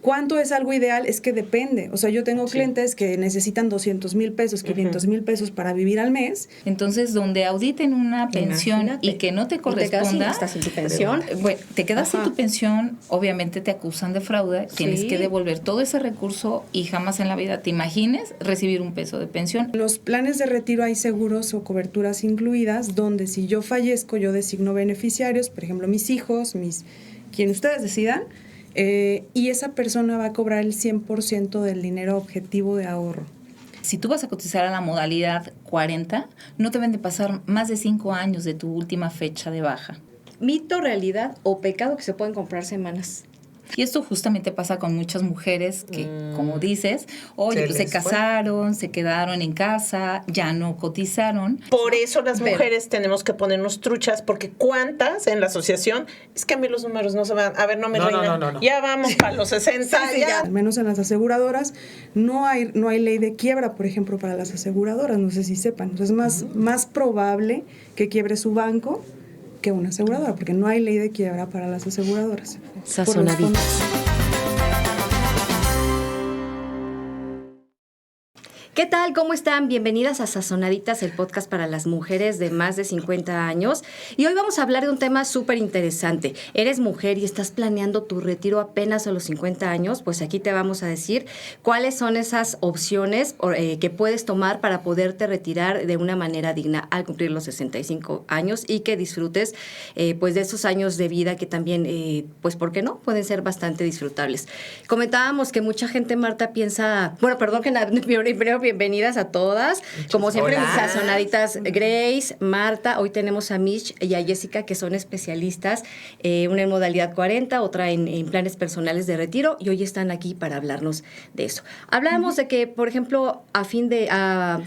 ¿Cuánto es algo ideal? Es que depende. O sea, yo tengo clientes que necesitan 200,000 pesos, 500,000 pesos para vivir al mes. Entonces, donde auditen una pensión y que no te corresponda, estás sin tu pensión. Bueno, te quedas sin tu pensión, obviamente te acusan de fraude, tienes que devolver todo ese recurso y jamás en la vida te imagines recibir un peso de pensión. En los planes de retiro hay seguros o coberturas incluidas donde si yo fallezco, yo designo beneficiarios, por ejemplo, mis hijos, quien ustedes decidan, y esa persona va a cobrar el 100% del dinero objetivo de ahorro. Si tú vas a cotizar a la modalidad 40, no te deben de pasar más de 5 años de tu última fecha de baja. Mito, realidad o pecado que se pueden comprar semanas. Y esto justamente pasa con muchas mujeres que, como dices, oye, pues se casaron, se quedaron en casa, ya no cotizaron. Por eso las mujeres tenemos que ponernos truchas, porque ¿cuántas en la asociación? Es que a mí los números no se van. A ver, no me reinan. No. Ya vamos para los 60. ya. Al menos en las aseguradoras no hay ley de quiebra, por ejemplo, para las aseguradoras. No sé si sepan. Entonces es más probable que quiebre su banco que una aseguradora, porque no hay ley de quiebra para las aseguradoras. Sazonaditas. ¿Qué tal? ¿Cómo están? Bienvenidas a Sazonaditas, el podcast para las mujeres de más de 50 años. Y hoy vamos a hablar de un tema súper interesante. Eres mujer y estás planeando tu retiro apenas a los 50 años, pues aquí te vamos a decir cuáles son esas opciones que puedes tomar para poderte retirar de una manera digna al cumplir los 65 años y que disfrutes pues de esos años de vida que también, pues ¿por qué no? Pueden ser bastante disfrutables. Comentábamos que mucha gente, Marta, piensa... Bueno, perdón que primero bienvenidas a todas. Como siempre, mis sazonaditas, Grace, Marta, hoy tenemos a Mitch y a Jessica, que son especialistas, una en modalidad 40, otra en planes personales de retiro, y hoy están aquí para hablarnos de eso. Hablábamos de que, por ejemplo, a fin de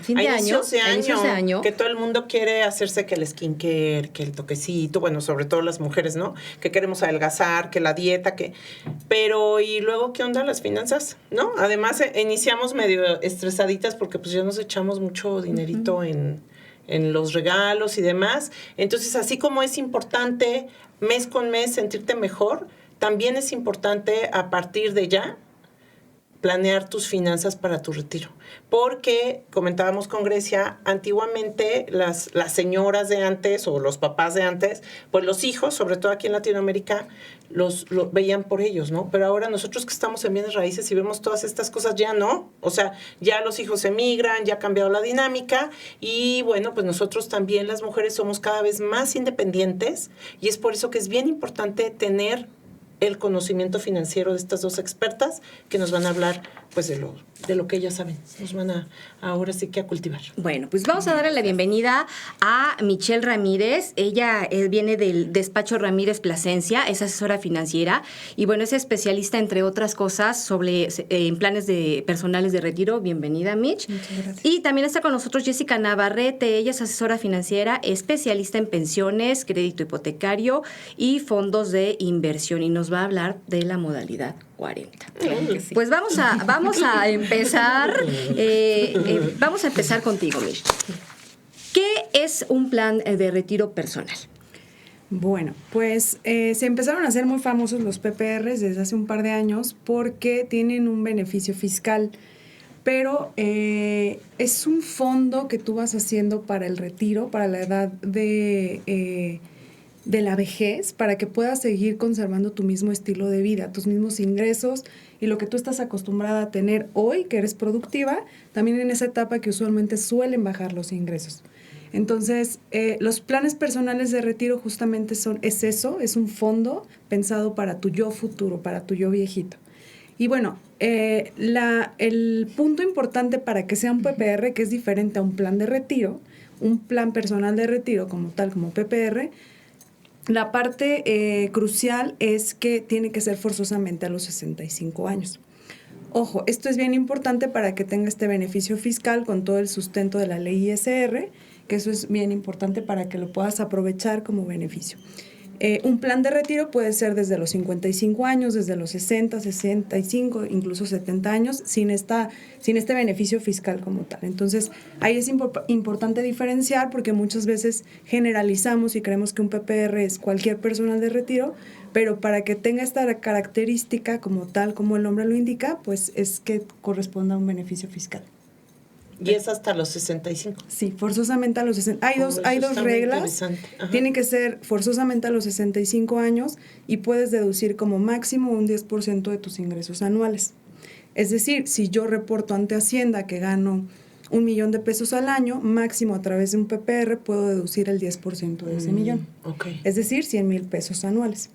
inicios de año, que todo el mundo quiere hacerse que el skincare, que el toquecito, bueno, sobre todo las mujeres, ¿no? Que queremos adelgazar, que la dieta, pero ¿y luego qué onda las finanzas? ¿No? Además, iniciamos medio estresaditas porque pues ya nos echamos mucho dinerito en los regalos y demás. Entonces, así como es importante mes con mes sentirte mejor, también es importante a partir de ya planear tus finanzas para tu retiro. Porque, comentábamos con Grecia, antiguamente las señoras de antes o los papás de antes, pues los hijos, sobre todo aquí en Latinoamérica, los veían por ellos, ¿no? Pero ahora nosotros que estamos en bienes raíces y vemos todas estas cosas, ya no. O sea, ya los hijos emigran, ya ha cambiado la dinámica y, bueno, pues nosotros también, las mujeres, somos cada vez más independientes y es por eso que es bien importante tener el conocimiento financiero de estas dos expertas que nos van a hablar pues de lo que ellas saben. Nos van a ahora sí que a cultivar. Bueno, pues vamos a darle la bienvenida a Michelle Ramírez. Ella viene del despacho Ramírez Plasencia, es asesora financiera y bueno, es especialista entre otras cosas sobre en planes personales de retiro. Bienvenida, Mitch. Muchas gracias. Y también está con nosotros Jessica Navarrete. Ella es asesora financiera, especialista en pensiones, crédito hipotecario y fondos de inversión y nos va a hablar de la modalidad 40. Claro que sí. Pues vamos a empezar. Vamos a empezar contigo, Mitch. ¿Qué es un plan de retiro personal? Bueno, pues se empezaron a hacer muy famosos los PPRs desde hace un par de años porque tienen un beneficio fiscal, pero es un fondo que tú vas haciendo para el retiro, para la edad de la vejez, para que puedas seguir conservando tu mismo estilo de vida, tus mismos ingresos y lo que tú estás acostumbrada a tener hoy, que eres productiva, también en esa etapa que usualmente suelen bajar los ingresos. Entonces, los planes personales de retiro justamente es eso, es un fondo pensado para tu yo futuro, para tu yo viejito. Y bueno, el punto importante para que sea un PPR, que es diferente a un plan de retiro, un plan personal de retiro como tal, como PPR, la parte crucial es que tiene que ser forzosamente a los 65 años. Ojo, esto es bien importante para que tenga este beneficio fiscal con todo el sustento de la ley ISR, que eso es bien importante para que lo puedas aprovechar como beneficio. Un plan de retiro puede ser desde los 55 años, desde los 60, 65, incluso 70 años, sin este beneficio fiscal como tal. Entonces, ahí es importante diferenciar porque muchas veces generalizamos y creemos que un PPR es cualquier personal de retiro, pero para que tenga esta característica como tal, como el nombre lo indica, pues es que corresponda a un beneficio fiscal. ¿Y es hasta los 65? Sí, forzosamente a los 60. Hay dos reglas. Tiene que ser forzosamente a los 65 años y puedes deducir como máximo un 10% de tus ingresos anuales. Es decir, si yo reporto ante Hacienda que gano $1,000,000 al año, máximo a través de un PPR puedo deducir el 10% de ese millón. Okay. Es decir, $100,000 anuales.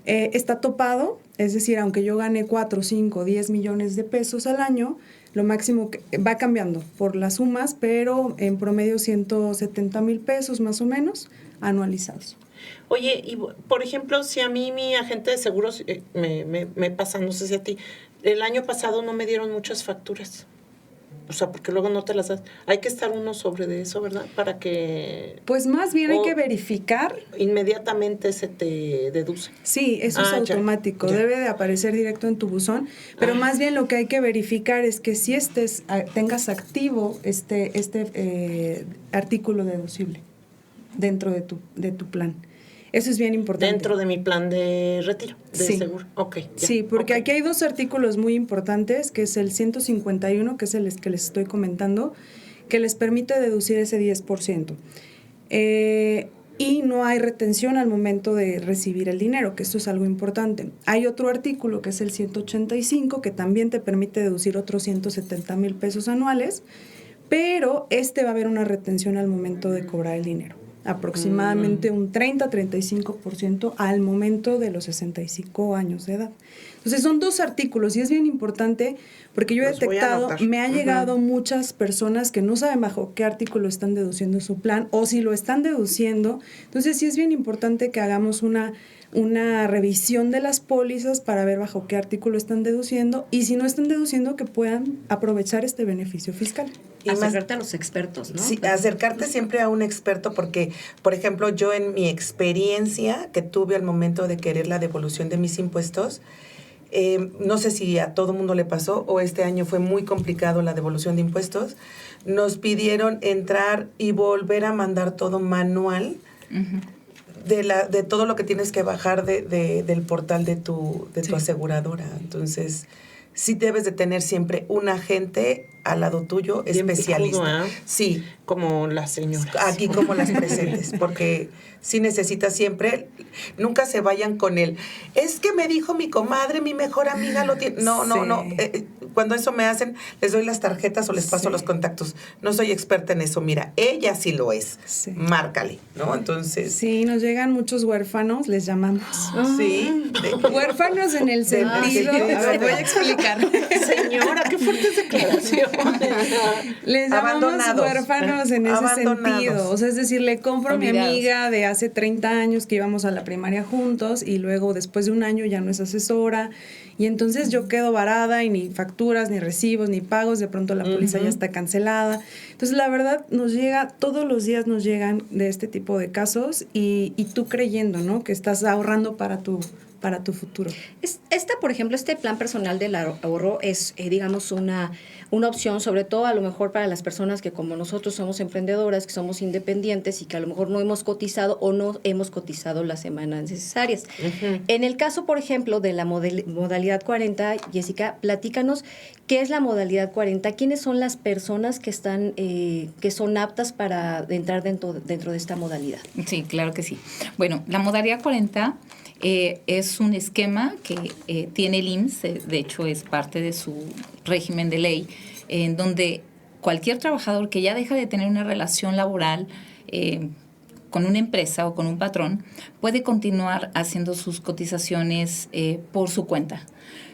Está topado, es decir, aunque yo gane 4, 5, 10 millones de pesos al año, lo máximo que va cambiando por las sumas, pero en promedio 170,000 pesos más o menos anualizados. Oye, y por ejemplo, si a mí mi agente de seguros me pasa, no sé si a ti, el año pasado no me dieron muchas facturas. O sea, porque luego no te las das. Hay que estar uno sobre de eso, ¿verdad? Para que... Pues más bien hay que verificar. Inmediatamente se te deduce. Sí, eso es automático. Ya. Debe de aparecer directo en tu buzón. Pero más bien lo que hay que verificar es que si tengas activo este artículo deducible dentro de tu plan. Eso es bien importante. Dentro de mi plan de retiro, de seguro. Okay, ya. Sí, porque aquí hay dos artículos muy importantes, que es el 151, que es el que les estoy comentando, que les permite deducir ese 10%. Y no hay retención al momento de recibir el dinero, que esto es algo importante. Hay otro artículo, que es el 185, que también te permite deducir otros 170,000 pesos anuales, pero va a haber una retención al momento de cobrar el dinero. Aproximadamente un 30-35% al momento de los 65 años de edad. Entonces son dos artículos y es bien importante porque yo he detectado, me ha llegado muchas personas que no saben bajo qué artículo están deduciendo su plan o si lo están deduciendo. Entonces sí es bien importante que hagamos una revisión de las pólizas para ver bajo qué artículo están deduciendo y si no están deduciendo que puedan aprovechar este beneficio fiscal. Y acercarte a los expertos, ¿no? Sí, acercarte siempre a un experto porque, por ejemplo, yo en mi experiencia que tuve al momento de querer la devolución de mis impuestos, no sé si a todo mundo le pasó o este año fue muy complicado la devolución de impuestos, nos pidieron entrar y volver a mandar todo manual. De todo lo que tienes que bajar del portal de tu aseguradora. Entonces, sí debes de tener siempre un agente al lado tuyo, bien especialista. Picudo, ¿eh? Sí. Como las señoras. Aquí como las presentes, porque sí necesitas siempre, nunca se vayan con él. Es que me dijo mi comadre, mi mejor amiga lo tiene. No. Cuando eso me hacen, les doy las tarjetas o les paso los contactos. No soy experta en eso. Mira, ella sí lo es. Sí. Márcale, ¿no? Entonces. Sí, nos llegan muchos huérfanos, les llamamos. Sí. Huérfanos en el sentido. Te voy a explicar. Señora, qué fuerte declaración. Les llamamos huérfanos en ese sentido. O sea, es decir, le compro a mi amiga de hace 30 años que íbamos a la primaria juntos y luego después de un año ya no es asesora. Y entonces yo quedo varada y ni facturas, ni recibos, ni pagos. De pronto la póliza ya está cancelada. Entonces, la verdad, todos los días nos llegan de este tipo de casos y tú creyendo, ¿no? Que estás ahorrando para tu futuro. Por ejemplo, este plan personal del ahorro es, digamos, una opción, sobre todo a lo mejor para las personas que como nosotros somos emprendedoras, que somos independientes y que a lo mejor no hemos cotizado o no hemos cotizado las semanas necesarias. En el caso, por ejemplo, de la modalidad 40, Jessica, platícanos qué es la modalidad 40, quiénes son las personas que están, que son aptas para entrar dentro de esta modalidad. Sí, claro que sí. Bueno, la modalidad 40 es un esquema que tiene el IMSS, de hecho es parte de su régimen de ley, en donde cualquier trabajador que ya deja de tener una relación laboral con una empresa o con un patrón puede continuar haciendo sus cotizaciones por su cuenta.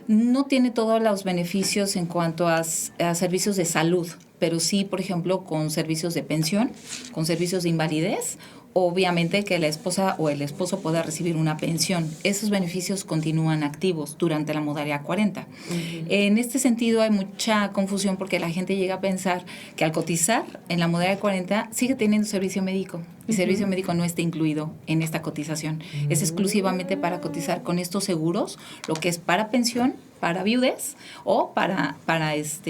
No tiene todos los beneficios en cuanto a servicios de salud, pero sí, por ejemplo, con servicios de pensión, con servicios de invalidez obviamente que la esposa o el esposo pueda recibir una pensión. Esos beneficios continúan activos durante la modalidad 40. Uh-huh. En este sentido hay mucha confusión porque la gente llega a pensar que al cotizar en la modalidad 40 sigue teniendo servicio médico. Y uh-huh. servicio médico no está incluido en esta cotización. Uh-huh. Es exclusivamente para cotizar con estos seguros, lo que es para pensión, para viudez o para pues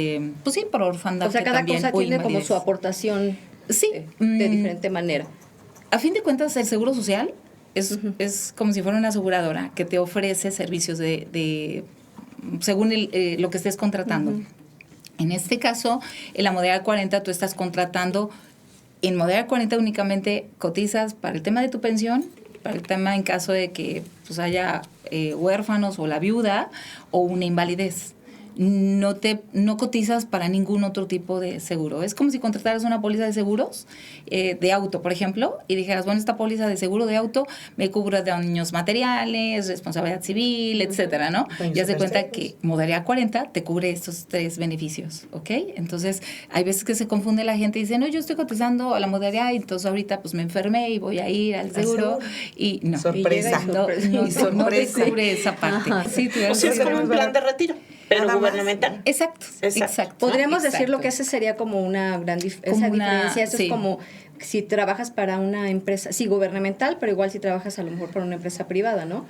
sí, por orfandad. O sea, cada cosa tiene como su aportación sí, de diferente manera. A fin de cuentas, el Seguro Social es como si fuera una aseguradora que te ofrece servicios según lo que estés contratando. Uh-huh. En este caso, en la modalidad 40, tú estás contratando, en modalidad 40 únicamente cotizas para el tema de tu pensión, para el tema en caso de que pues, haya huérfanos o la viuda o una invalidez. No cotizas para ningún otro tipo de seguro. Es como si contrataras una póliza de seguros de auto, por ejemplo, y dijeras, bueno, esta póliza de seguro de auto me cubre daños materiales, responsabilidad civil, etcétera, ¿no? Ya se cuenta que modalidad 40 te cubre estos 3 beneficios, ¿ok? Entonces, hay veces que se confunde la gente y dice, no, yo estoy cotizando a la modalidad y entonces ahorita pues me enfermé y voy a ir al seguro. Y no. Sorpresa. No te cubre esa parte. Sí, o sea, es como un plan de retiro. Pero gubernamental. Exacto. Podríamos decir lo que ese sería como una gran diferencia. Eso sí. Es como si trabajas para una empresa, sí, gubernamental, pero igual si trabajas a lo mejor para una empresa privada, ¿no?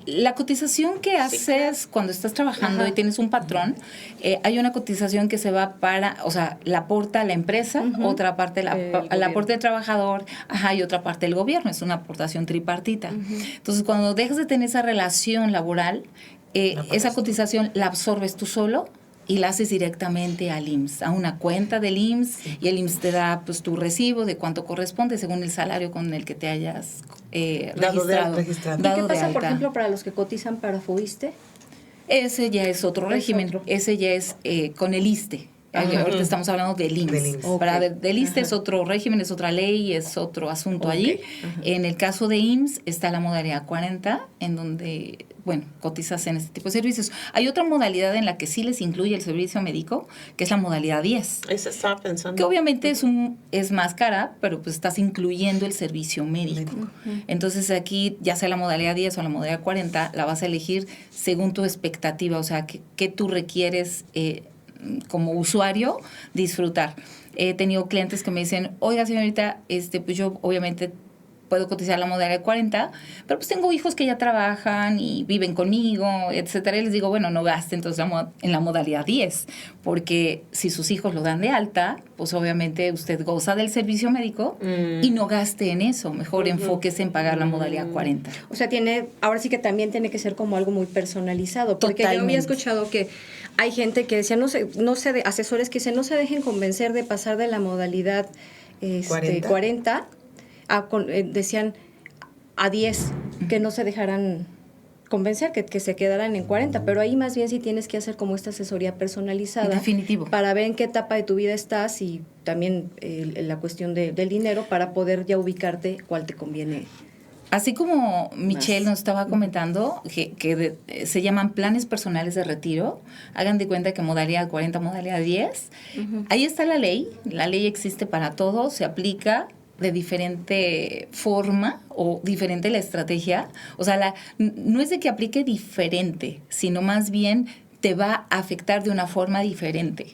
La cotización que haces cuando estás trabajando y tienes un patrón, hay una cotización que se va o sea, la aporta la empresa, otra parte la aporta el trabajador, y otra parte el gobierno, es una aportación tripartita. Entonces, cuando dejas de tener esa relación laboral, esa cotización la absorbes tú solo y la haces directamente al IMSS, a una cuenta del IMSS, y el IMSS te da pues tu recibo de cuánto corresponde según el salario con el que te hayas registrado. ¿Y qué pasa, por ejemplo, para los que cotizan para FOISSSTE? Ese ya es otro régimen, ese ya es con el ISSSTE. Ahorita estamos hablando del IMSS. Okay. Del ISSSTE es otro régimen, es otra ley, es otro asunto allí. En el caso de IMSS está la modalidad 40, en donde, cotizas en este tipo de servicios. Hay otra modalidad en la que sí les incluye el servicio médico, que es la modalidad 10. Esa estaba pensando. Que obviamente es más cara, pero pues estás incluyendo el servicio médico. Entonces aquí, ya sea la modalidad 10 o la modalidad 40, la vas a elegir según tu expectativa, o sea, qué tú requieres como usuario disfrutar. He tenido clientes que me dicen, oiga señorita, pues yo obviamente puedo cotizar la modalidad 40, pero pues tengo hijos que ya trabajan y viven conmigo, etcétera. Y les digo, bueno, no gaste entonces en la modalidad 10, porque si sus hijos lo dan de alta, pues obviamente usted goza del servicio médico y no gaste en eso. Mejor enfóquese en pagar la modalidad 40. O sea, ahora sí que también tiene que ser como algo muy personalizado, porque yo había escuchado que hay gente que decía, asesores que dicen, no se dejen convencer de pasar de la modalidad 40 decían a 10, que no se dejaran convencer, que se quedaran en 40, pero ahí más bien sí tienes que hacer como esta asesoría personalizada. Definitivo. Para ver en qué etapa de tu vida estás y también la cuestión del dinero para poder ya ubicarte cuál te conviene. Así como Michelle nos estaba comentando, que se llaman planes personales de retiro, hagan de cuenta que modalidad 40, modalidad 10, ahí está la ley existe para todo, se aplica de diferente forma o diferente la estrategia. O sea, no es de que aplique diferente, sino más bien te va a afectar de una forma diferente.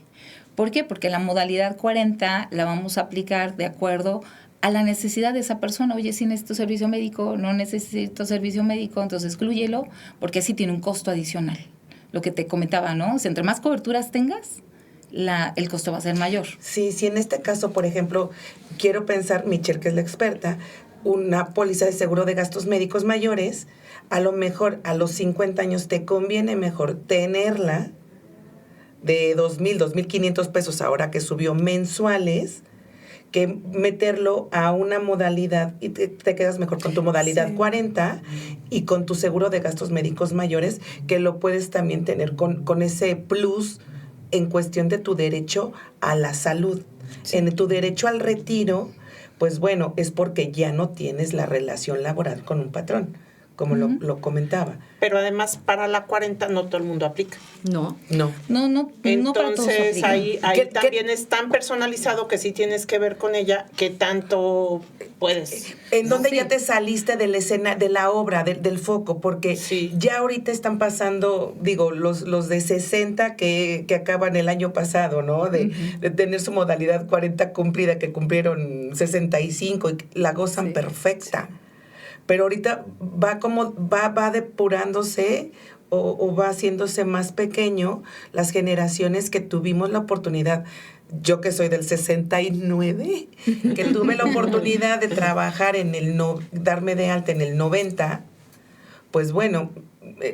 ¿Por qué? Porque la modalidad 40 la vamos a aplicar de acuerdo a la necesidad de esa persona. Oye, si necesito servicio médico, no necesito servicio médico, entonces exclúyelo, porque así tiene un costo adicional. Lo que te comentaba, ¿no? O sea, entre más coberturas tengas, el costo va a ser mayor. Sí, en este caso, por ejemplo, quiero pensar, Michelle, que es la experta, una póliza de seguro de gastos médicos mayores, a lo mejor a los 50 años te conviene mejor tenerla de 2,000, 2,500 pesos ahora que subió mensuales, que meterlo a una modalidad y te quedas mejor con tu modalidad 40 y con tu seguro de gastos médicos mayores, que lo puedes también tener con ese plus en cuestión de tu derecho a la salud. En tu derecho al retiro, pues bueno, es porque ya no tienes la relación laboral con un patrón. como lo comentaba. Pero además para la 40 no todo el mundo aplica. No. Entonces ahí también es tan personalizado que sí tienes que ver con ella qué tanto puedes. ¿En dónde ya te saliste de la escena, de la obra, del foco? Porque ya ahorita están pasando, digo, los de 60 que acaban el año pasado, ¿no? De tener su modalidad 40 cumplida, que cumplieron 65 y la gozan perfecta. Pero ahorita va depurándose o va haciéndose más pequeño las generaciones que tuvimos la oportunidad. Yo que soy del 69, que tuve la oportunidad de trabajar darme de alta en el 90, pues bueno,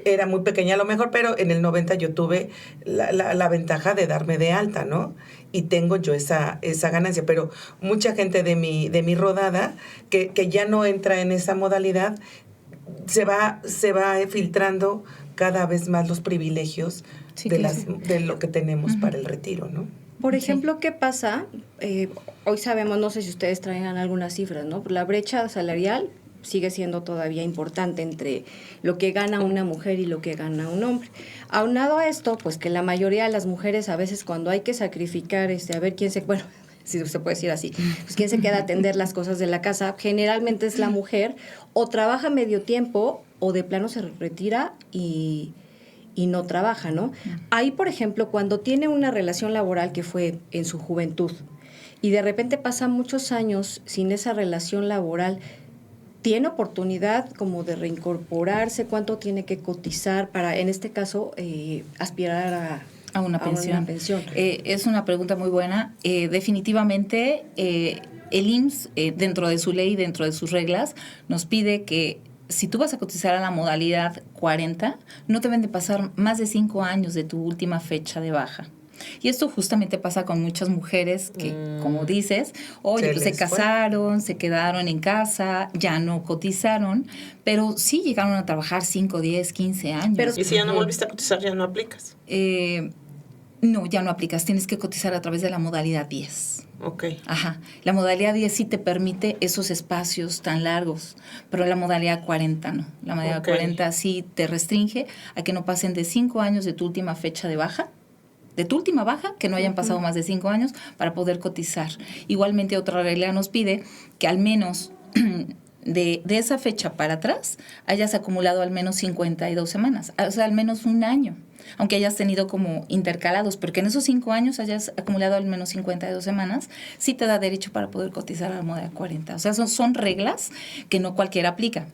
era muy pequeña a lo mejor, pero en el 90 yo tuve la ventaja de darme de alta, ¿no? Y tengo yo esa ganancia, pero mucha gente de mi rodada que ya no entra en esa modalidad, se va filtrando cada vez más los privilegios de lo que tenemos para el retiro, ¿no? Por ejemplo, ¿qué pasa? Hoy sabemos, no sé si ustedes traigan algunas cifras, ¿no? La brecha salarial sigue siendo todavía importante entre lo que gana una mujer y lo que gana un hombre. Aunado a esto, pues que la mayoría de las mujeres a veces cuando hay que sacrificar, a ver quién bueno, si se puede decir así, pues quién se queda a atender las cosas de la casa, generalmente es la mujer, o trabaja medio tiempo, o de plano se retira y no trabaja, ¿no? Ahí, por ejemplo, cuando tiene una relación laboral que fue en su juventud, y de repente pasa muchos años sin esa relación laboral, ¿tiene oportunidad como de reincorporarse? ¿Cuánto tiene que cotizar para, en este caso, aspirar a una pensión? Es una pregunta muy buena. Definitivamente, el IMSS, dentro de su ley, dentro de sus reglas, nos pide que si tú vas a cotizar a la modalidad 40, no te deben de pasar más de 5 años de tu última fecha de baja. Y esto justamente pasa con muchas mujeres que, como dices, se casaron, se quedaron en casa, ya no cotizaron, pero sí llegaron a trabajar 5, 10, 15 años. Pero, ¿y si ya no volviste a cotizar, ya no aplicas? No, ya no aplicas. Tienes que cotizar a través de la modalidad 10. Ok. Ajá. La modalidad 10 sí te permite esos espacios tan largos, pero la modalidad 40 no. La modalidad 40 sí te restringe a que no pasen de 5 años de tu última fecha de baja, de tu última baja, que no hayan pasado más de 5 años para poder cotizar. Igualmente, otra regla nos pide que al menos de esa fecha para atrás hayas acumulado al menos 52 semanas, o sea, al menos un año, aunque hayas tenido como intercalados, porque en esos 5 años hayas acumulado al menos 52 semanas, sí te da derecho para poder cotizar a la modalidad 40. O sea, son reglas que no cualquiera aplica.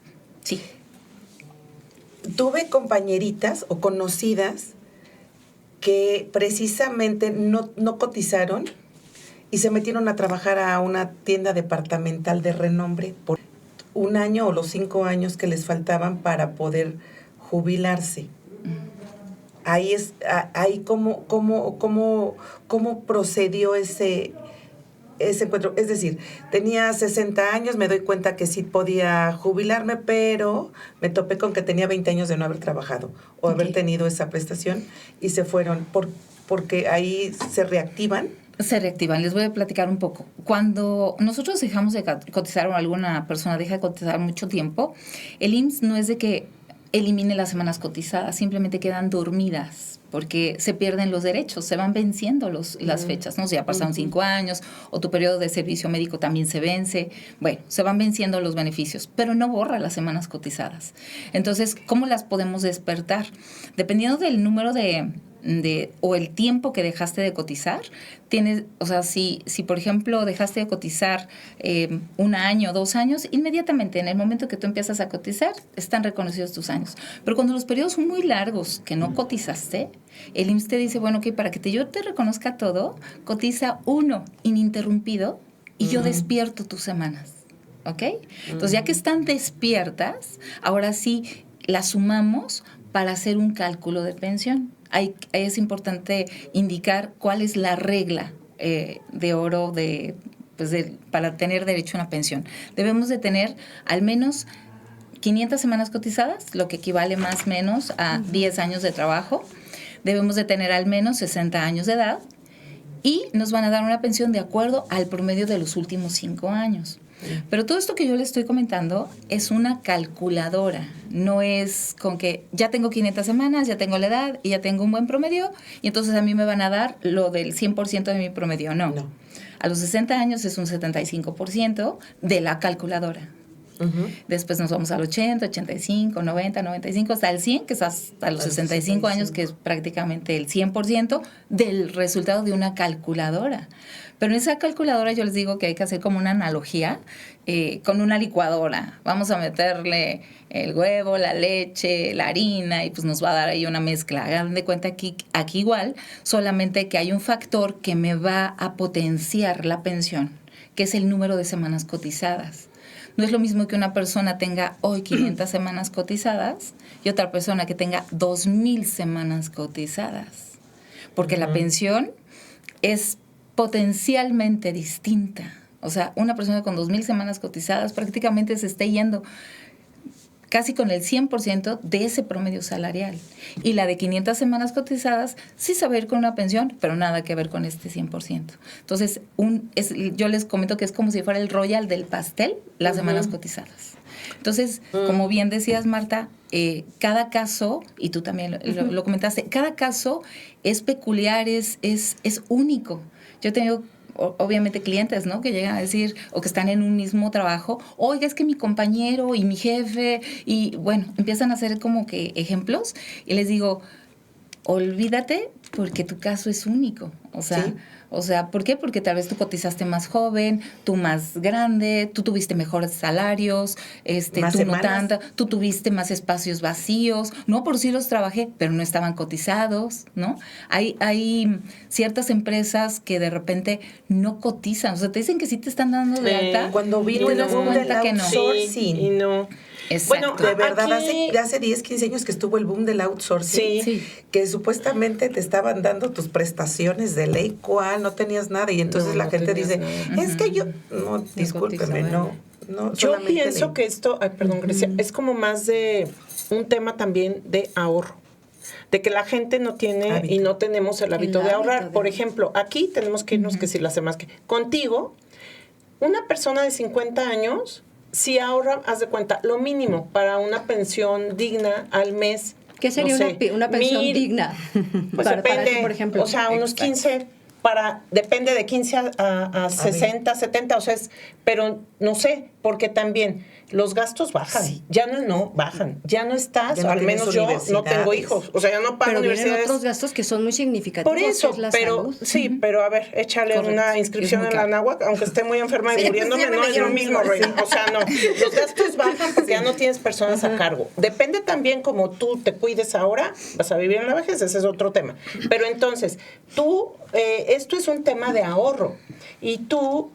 Sí. Tuve compañeritas o conocidas que precisamente no cotizaron y se metieron a trabajar a una tienda departamental de renombre por 1 año o los 5 años que les faltaban para poder jubilarse. Ahí cómo procedió ese encuentro. Es decir, tenía 60 años, me doy cuenta que sí podía jubilarme, pero me topé con que tenía 20 años de no haber trabajado o haber tenido esa prestación y se fueron porque ahí se reactivan. Se reactivan. Les voy a platicar un poco. Cuando nosotros dejamos de cotizar o alguna persona deja de cotizar mucho tiempo, el IMSS no es de que elimine las semanas cotizadas, simplemente quedan dormidas porque se pierden los derechos, se van venciendo las fechas, ¿no? Si ya pasaron 5 años o tu periodo de servicio médico también se vence, bueno, se van venciendo los beneficios, pero no borra las semanas cotizadas. Entonces, ¿cómo las podemos despertar? Dependiendo del número o el tiempo que dejaste de cotizar, tienes, o sea, si por ejemplo dejaste de cotizar 1 año, 2 años, inmediatamente en el momento que tú empiezas a cotizar, están reconocidos tus años. Pero cuando los periodos son muy largos que no cotizaste, el IMSS te dice, bueno, ok, para que yo te reconozca todo, cotiza 1 ininterrumpido y yo despierto tus semanas, ¿ok? Entonces, ya que están despiertas, ahora sí las sumamos para hacer un cálculo de pensión. Ahí es importante indicar cuál es la regla de oro para tener derecho a una pensión. Debemos de tener al menos 500 semanas cotizadas, lo que equivale más o menos a 10 años de trabajo. Debemos de tener al menos 60 años de edad y nos van a dar una pensión de acuerdo al promedio de los últimos 5 años. Pero todo esto que yo le estoy comentando es una calculadora, no es con que ya tengo 500 semanas, ya tengo la edad y ya tengo un buen promedio y entonces a mí me van a dar lo del 100% de mi promedio. No. A los 60 años es un 75% de la calculadora. Después nos vamos al 80, 85, 90, 95, hasta el 100, que es hasta los 65 años, que es prácticamente el 100% del resultado de una calculadora. Pero en esa calculadora yo les digo que hay que hacer como una analogía con una licuadora. Vamos a meterle el huevo, la leche, la harina y pues nos va a dar ahí una mezcla. Hagan de cuenta aquí igual, solamente que hay un factor que me va a potenciar la pensión, que es el número de semanas cotizadas. No es lo mismo que una persona tenga hoy 500 semanas cotizadas y otra persona que tenga 2,000 semanas cotizadas. Porque la pensión es potencialmente distinta. O sea, una persona con 2,000 semanas cotizadas prácticamente se está yendo casi con el 100% de ese promedio salarial. Y la de 500 semanas cotizadas sí se va a ir con una pensión, pero nada que ver con este 100%. Entonces, yo les comento que es como si fuera el royal del pastel, las semanas cotizadas. Entonces, como bien decías, Marta, cada caso, y tú también lo comentaste, cada caso es peculiar, es único. Yo he tenido obviamente clientes, ¿no? Que llegan a decir, o que están en un mismo trabajo, oiga, es que mi compañero y mi jefe, y bueno, empiezan a hacer como que ejemplos, y les digo, olvídate porque tu caso es único. O sea, ¿sí? O sea, ¿por qué? Porque tal vez tú cotizaste más joven, tú más grande, tú tuviste mejores salarios, tú no tanto, tú tuviste más espacios vacíos. No, por sí los trabajé, pero no estaban cotizados, ¿no? Hay ciertas empresas que de repente no cotizan. O sea, te dicen que sí te están dando de alta. Cuando vino el boom del outsourcing. Sí, y no. Exacto. Bueno, de verdad, hace 10, 15 años que estuvo el boom del outsourcing, que supuestamente te estaban dando tus prestaciones de ley, ¿cuál? No tenías nada, y entonces la gente dice, es que yo, no, discúlpeme, no. Yo pienso que esto, perdón, Grecia, es como más de un tema también de ahorro. De que la gente no tiene y no tenemos el hábito de ahorrar. Por ejemplo, aquí tenemos que irnos, que si lo hacemos que contigo, una persona de 50 años... Si ahorra, haz de cuenta, lo mínimo para una pensión digna al mes. ¿Qué sería una pensión digna? Pues depende, ti, por ejemplo. O sea, unos 15, depende de 15 a 60, 70, o sea, pero no sé, porque también los gastos bajan, ya no bajan, ya no estás, al menos yo no tengo hijos, o sea, ya no pago universidades. Pero vienen otros gastos que son muy significativos. Por eso, pero sí, pero a ver, échale una inscripción en la Náhuac, aunque esté muy enferma y muriéndome, no es lo mismo, Rey. O sea, no, los gastos bajan porque ya no tienes personas a cargo. Depende también como tú te cuides ahora, vas a vivir en la vejez, ese es otro tema. Pero entonces, tú, esto es un tema de ahorro y tú...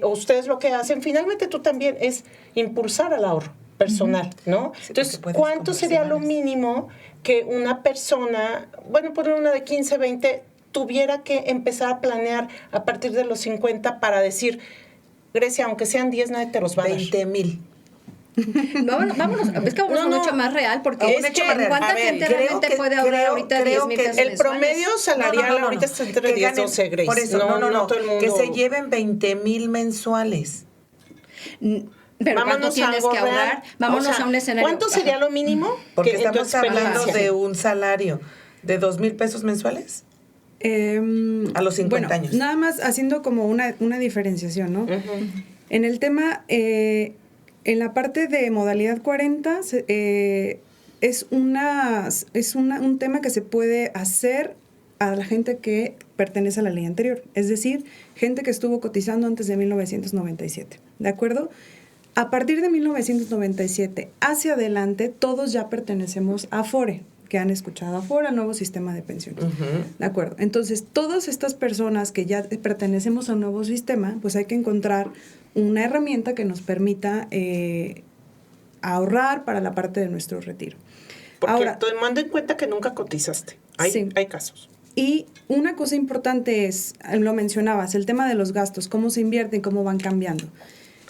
ustedes lo que hacen, finalmente tú también, es impulsar al ahorro personal, ¿no? Sí, entonces, ¿cuánto sería lo mínimo que una persona, bueno, poner una de 15, 20, tuviera que empezar a planear a partir de los 50 para decir, Grecia, aunque sean 10, nadie te los va a dar? 20,000. Vámonos, es que vamos a un hecho más real, porque es que ¿cuánta gente realmente puede ahorrar ahorita 10,000 pesos el promedio salarial ahorita está entre 10 y 12, Grace. Por eso, no, todo el mundo. Que se lleven 20,000 mensuales. Pero ¿cuánto tienes que ahorrar? Vámonos a un escenario. ¿Cuánto sería lo mínimo? Porque estamos hablando de un salario de 2,000 pesos mensuales. A los 50 años. Nada más haciendo como una diferenciación, ¿no? En el tema... en la parte de modalidad 40 es un tema que se puede hacer a la gente que pertenece a la ley anterior, es decir, gente que estuvo cotizando antes de 1997, ¿de acuerdo? A partir de 1997 hacia adelante, todos ya pertenecemos a Afore, que han escuchado Afore, al nuevo sistema de pensiones. ¿De acuerdo? Entonces, todas estas personas que ya pertenecemos a un nuevo sistema, pues hay que encontrar una herramienta que nos permita ahorrar para la parte de nuestro retiro. Porque ahora, tomando en cuenta que nunca cotizaste. Hay casos. Y una cosa importante es, lo mencionabas, el tema de los gastos, cómo se invierten, cómo van cambiando.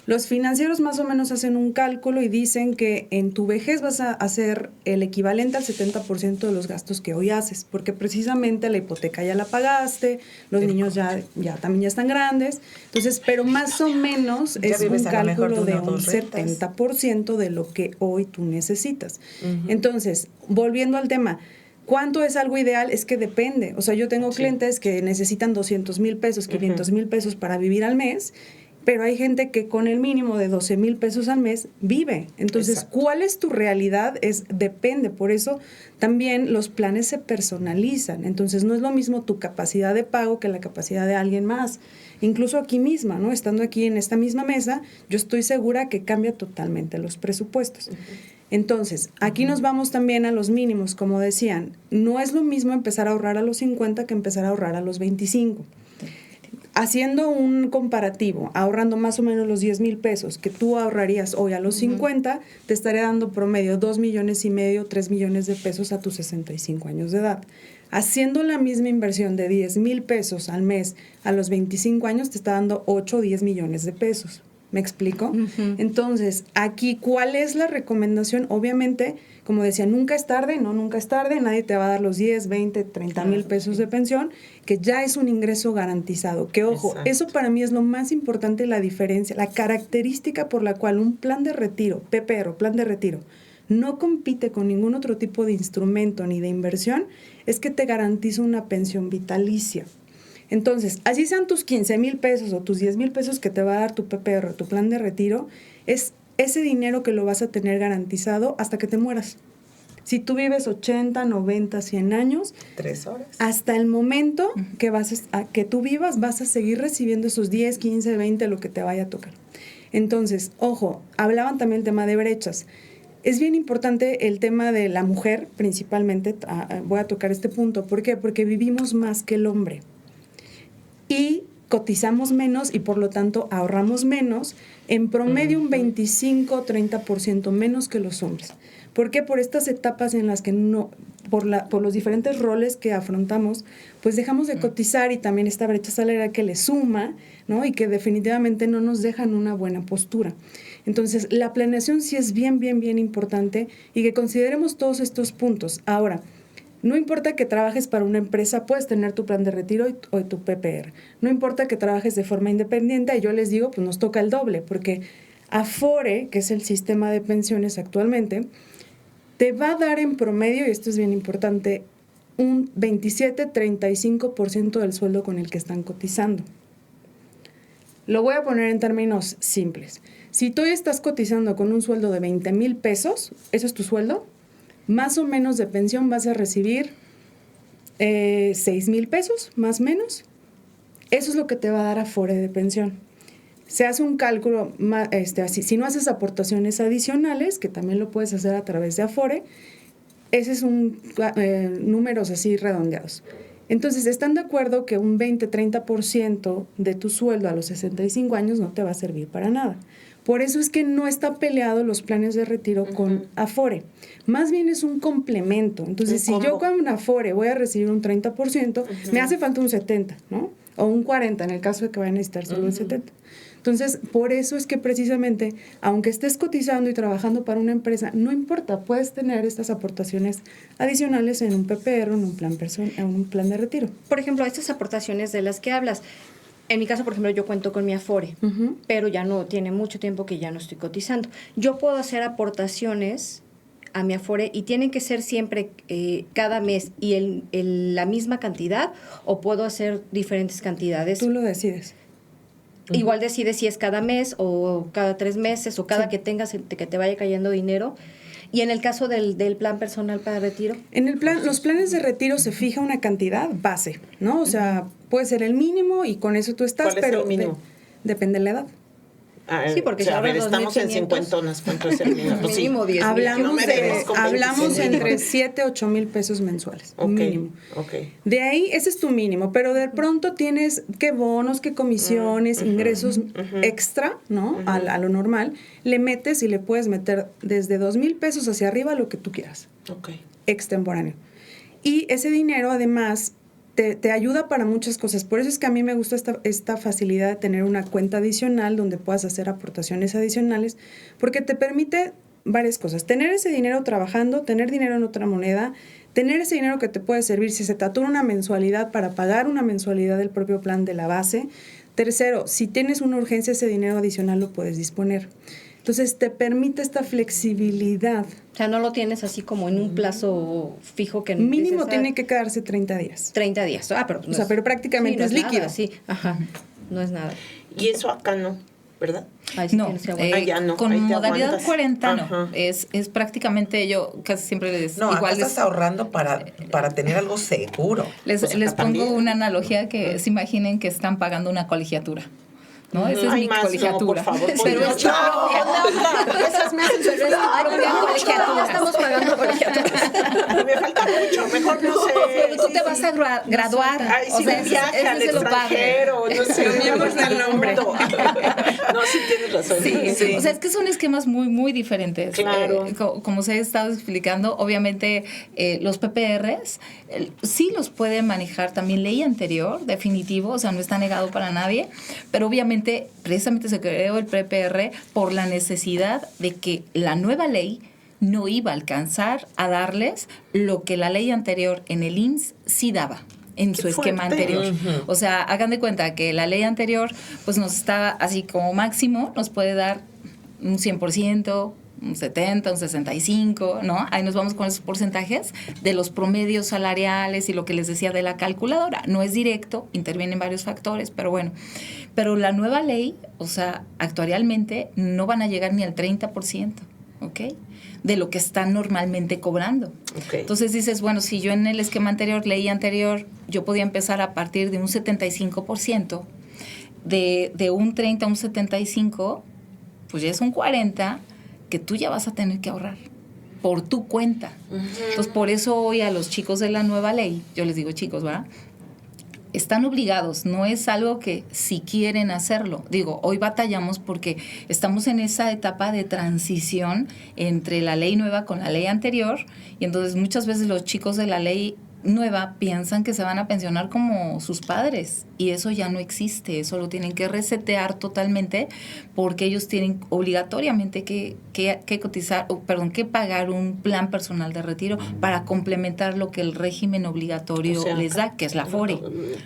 Los financieros más o menos hacen un cálculo y dicen que en tu vejez vas a hacer el equivalente al 70% de los gastos que hoy haces, porque precisamente la hipoteca ya la pagaste, los niños ya también ya están grandes, entonces, pero más o menos es un cálculo de un 70% de lo que hoy tú necesitas. Entonces, volviendo al tema, ¿cuánto es algo ideal? Es que depende. O sea, yo tengo clientes que necesitan 200,000 pesos, 500,000 pesos para vivir al mes, pero hay gente que con el mínimo de 12,000 pesos al mes vive. Entonces, exacto, ¿cuál es tu realidad? Depende. Por eso también los planes se personalizan. Entonces, no es lo mismo tu capacidad de pago que la capacidad de alguien más. Incluso aquí misma, ¿no? Estando aquí en esta misma mesa, yo estoy segura que cambia totalmente los presupuestos. Entonces, aquí nos vamos también a los mínimos, como decían. No es lo mismo empezar a ahorrar a los 50 que empezar a ahorrar a los 25. Haciendo un comparativo, ahorrando más o menos los 10,000 pesos que tú ahorrarías hoy a los 50, te estaría dando promedio 2,5 millones, 3 millones de pesos a tus 65 años de edad. Haciendo la misma inversión de 10,000 pesos al mes a los 25 años, te está dando 8 o 10 millones de pesos. ¿Me explico? Entonces, aquí, ¿cuál es la recomendación? Obviamente, como decía, nunca es tarde, nadie te va a dar los 10, 20, 30 mil pesos de pensión, que ya es un ingreso garantizado. Que ojo, exacto, eso para mí es lo más importante, la diferencia, la característica por la cual un plan de retiro, PPR, plan de retiro, no compite con ningún otro tipo de instrumento ni de inversión, es que te garantiza una pensión vitalicia. Entonces, así sean tus 15,000 pesos o tus 10,000 pesos que te va a dar tu PPR, tu plan de retiro, es ese dinero que lo vas a tener garantizado hasta que te mueras. Si tú vives 80, 90, 100 años, 3 horas. Hasta el momento que tú vivas, vas a seguir recibiendo esos 10, 15, 20, lo que te vaya a tocar. Entonces, ojo, hablaban también del tema de brechas. Es bien importante el tema de la mujer, principalmente, voy a tocar este punto. ¿Por qué? Porque vivimos más que el hombre. Y cotizamos menos y por lo tanto ahorramos menos, en promedio un 25-30% menos que los hombres. ¿Por qué? Por estas etapas en las que por los diferentes roles que afrontamos, pues dejamos de cotizar y también esta brecha salarial que le suma, ¿no? Y que definitivamente no nos dejan una buena postura. Entonces, la planeación sí es bien importante y que consideremos todos estos puntos. Ahora, no importa que trabajes para una empresa, puedes tener tu plan de retiro o tu PPR. No importa que trabajes de forma independiente, y yo les digo, pues nos toca el doble, porque Afore, que es el sistema de pensiones actualmente, te va a dar en promedio, y esto es bien importante, un 27-35% del sueldo con el que están cotizando. Lo voy a poner en términos simples. Si tú estás cotizando con un sueldo de 20,000 pesos, ¿eso es tu sueldo? Más o menos de pensión vas a recibir 6,000 pesos, más o menos. Eso es lo que te va a dar Afore de pensión. Se hace un cálculo, así, si no haces aportaciones adicionales, que también lo puedes hacer a través de Afore, ese es números así redondeados. Entonces, ¿están de acuerdo que un 20-30% de tu sueldo a los 65 años no te va a servir para nada? Por eso es que no está peleado los planes de retiro con Afore. Más bien es un complemento. Entonces, si yo con un Afore voy a recibir un 30%, me hace falta un 70%, ¿no? O un 40% en el caso de que vaya a necesitar solo el 70%. Entonces, por eso es que precisamente, aunque estés cotizando y trabajando para una empresa, no importa, puedes tener estas aportaciones adicionales en un PPR o en un plan de retiro. Por ejemplo, estas aportaciones de las que hablas, en mi caso, por ejemplo, yo cuento con mi Afore, pero ya no tiene mucho tiempo que ya no estoy cotizando. Yo puedo hacer aportaciones a mi Afore y tienen que ser siempre cada mes y la misma cantidad, o puedo hacer diferentes cantidades. Tú lo decides. Igual decides si es cada mes o cada 3 meses o cada que tengas que te vaya cayendo dinero. ¿Y en el caso del plan personal para retiro? En el plan, los planes de retiro se fija una cantidad base, ¿no? O sea, puede ser el mínimo y con eso tú estás, pero pero el mínimo? Depende de la edad. Sí, porque a ver, estamos en 50, ¿cuánto es el mínimo? Pues mínimo 10,000. Hablamos entre 7, 8 mil pesos mensuales, mínimo. Okay. De ahí, ese es tu mínimo, pero de pronto tienes qué bonos, qué comisiones, ingresos extra, ¿no? A lo normal. Le metes y le puedes meter desde 2,000 pesos hacia arriba lo que tú quieras. Okay. Extemporáneo. Y ese dinero, además, te ayuda para muchas cosas. Por eso es que a mí me gusta esta facilidad de tener una cuenta adicional donde puedas hacer aportaciones adicionales, porque te permite varias cosas. Tener ese dinero trabajando, tener dinero en otra moneda, tener ese dinero que te puede servir si se te atura una mensualidad para pagar una mensualidad del propio plan de la base. Tercero, si tienes una urgencia, ese dinero adicional lo puedes disponer. Entonces, te permite esta flexibilidad. O sea, no lo tienes así como en un plazo fijo que... Mínimo tiene que quedarse 30 días. 30 días. Ah, pero... O sea, pero prácticamente no es líquido. Nada, sí, ajá. No es nada. Y eso acá no, ¿verdad? Sí no, ya no, con modalidad aguantas. 40 no, es prácticamente, yo casi siempre les... No, igual acá estás ahorrando para tener algo seguro. Les pongo también una analogía que se imaginen que están pagando una colegiatura. ¿No? Esa es Ay, mi más, colegiatura. no, por favor, Pero es tu propia. Esas me hacen pero es tu propia colegiatura. Ya estamos pagando colegiaturas. Me falta mucho, mejor no sé. Pero tú te vas a graduar. Ay, sí, un viaje al extranjero, no sé. Cambiamos el nombre. No, sí tienes razón. Sí. O sea, es que son esquemas muy, muy diferentes. Claro. Como se ha estado explicando, obviamente los PPRs sí los puede manejar también ley anterior, definitivo, o sea, no está negado para nadie, pero obviamente precisamente se creó el PPR por la necesidad de que la nueva ley no iba a alcanzar a darles lo que la ley anterior en el IMSS sí daba en su esquema anterior. O sea, hagan de cuenta que la ley anterior pues nos estaba así como máximo, nos puede dar un 100%, un 70, un 65, ¿no? Ahí nos vamos con esos porcentajes de los promedios salariales y lo que les decía de la calculadora. No es directo, intervienen varios factores, pero bueno. Pero la nueva ley, o sea, actuarialmente no van a llegar ni al 30%, ¿ok? De lo que están normalmente cobrando. Okay. Entonces dices, bueno, si yo en el esquema anterior, ley anterior, yo podía empezar a partir de un 75%, de un 30 a un 75, pues ya es un 40%, que tú ya vas a tener que ahorrar por tu cuenta. Entonces, por eso hoy a los chicos de la nueva ley, yo les digo, chicos, ¿va? Están obligados, no es algo que si quieren hacerlo. Digo, hoy batallamos porque estamos en esa etapa de transición entre la ley nueva con la ley anterior, y entonces muchas veces los chicos de la ley nueva piensan que se van a pensionar como sus padres, y eso ya no existe, eso lo tienen que resetear totalmente, porque ellos tienen obligatoriamente que cotizar, que pagar un plan personal de retiro para complementar lo que el régimen obligatorio les da, que es la FORE.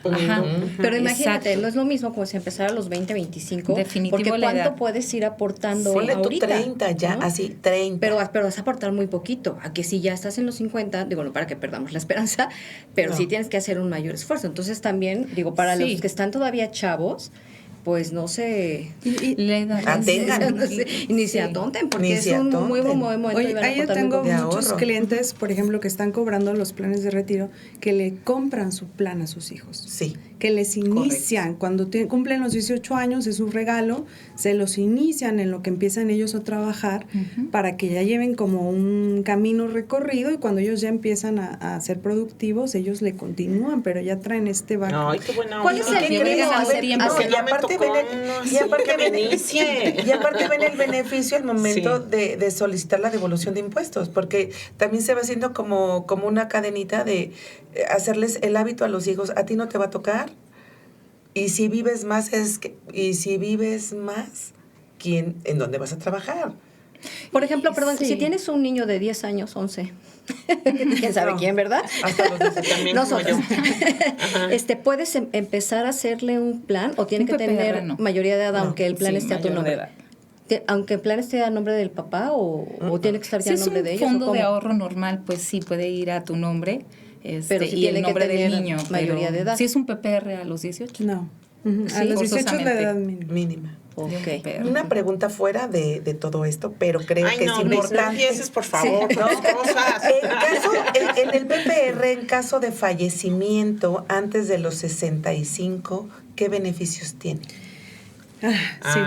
Ajá. Pero imagínate, Exacto. no es lo mismo como si empezara a los 20, 25, Definitivo porque la ¿cuánto edad puedes ir aportando Ponle tú ahorita? 30 ya, ¿no? así, 30. Pero vas a aportar muy poquito. A que si ya estás en los 50, digo, no para que perdamos la esperanza, pero No. sí tienes que hacer un mayor esfuerzo. Entonces también, digo, para Sí. los que están todavía chavos, pues no se... La edad. Atengan. Ni se atonten, porque Ni es se un muy buen atonten. momento. y Oye, van a ahí yo aportar muy tengo poquito. de muchos ahorro. clientes, por ejemplo, que están cobrando los planes de retiro, que le compran su plan a sus hijos. Sí. Que les inician, cuando cumplen los 18 años, es un regalo, se los inician en lo que empiezan ellos a trabajar, para que ya lleven como un camino recorrido, y cuando ellos ya empiezan a ser productivos, ellos le continúan, pero ya traen este barco. Ay, qué buena ¿Cuál onda. es el que mínimo llegan hacer- tiempo? hacer- Y aparte ven el beneficio al momento Sí. de solicitar la devolución de impuestos, porque también se va haciendo como una cadenita de hacerles el hábito a los hijos. A ti no te va a tocar, y si vives más ¿en dónde vas a trabar? Por ejemplo, perdón, Sí. si tienes un niño de 10 años, 11, quién sabe No. quién, ¿verdad? Hasta los 12 también, como Nosotros. yo. ¿Puedes empezar a hacerle un plan o tiene Un que PPR, tener no. mayoría de edad, No. aunque el plan Sí, esté a tu mayor de nombre? edad. Aunque el plan esté a nombre del papá o tiene que estar ya Si a es nombre un de ellos. ¿o fondo de cómo? ahorro normal, pues sí puede ir a tu nombre, Pero sí y tiene el que nombre del tener niño. mayoría de edad. Si es un PPR a los 18. No. Ujú. A Sí, los 18 es la forzosamente. edad mínima. Mínima. Ok. PPR. Una pregunta fuera de todo esto, pero creo Ay, que no, es no importante. empieces, por favor, Sí. no, cosas. En el PPR, en caso de fallecimiento antes de los 65, ¿qué beneficios tiene? Sí,